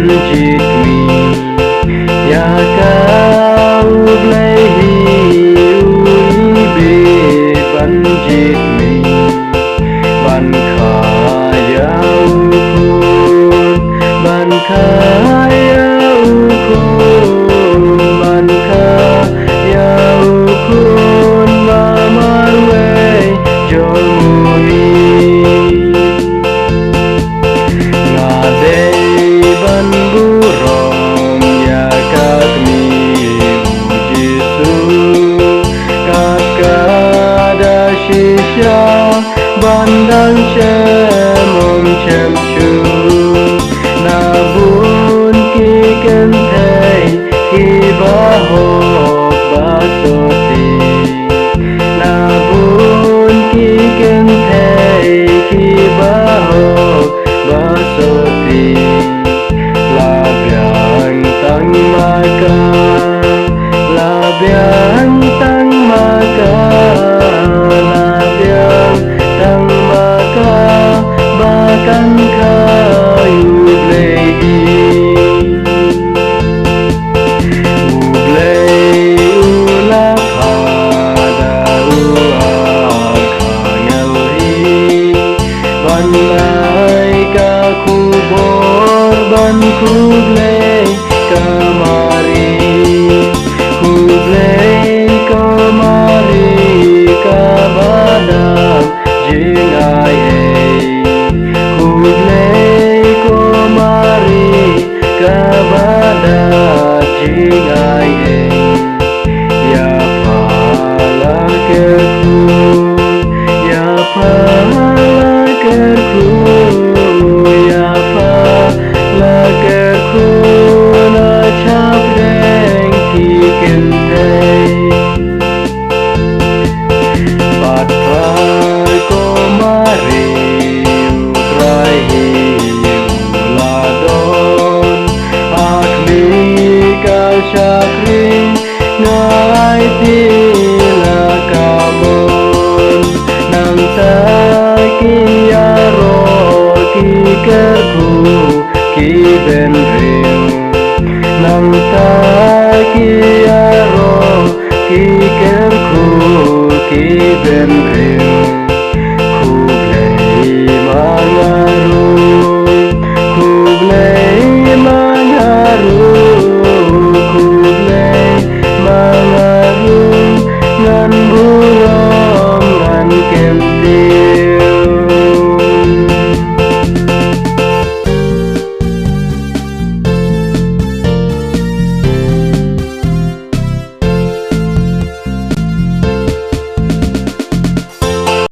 banjit mi ya kau lehi uibe banjit mi ban kaya ukun ban kaya ukun ban kaya ukun mamalwe jolmui ban burong ya katmi ujisu kakada shisha bandang cemom cemcu nabun ki kentai ki bahok basoti nabun ki kentai ki bahok basoti labiang tang maka labiang tang maka labiang tang maka bahkan kayu blehi ublei ulah pada uar kangelhi banlai kaku ban kublai kamari kabadang jingai kublai kamari kabadang jingai ya pala kerku ya pala kerku ya lagerku na chapreng ki kentai patpai ko mari utrahi uladon akli ka chakri ngai tila kabon nang takiyaro ki kerku ki ben rim nang takiyaro ki kerku ki ben rim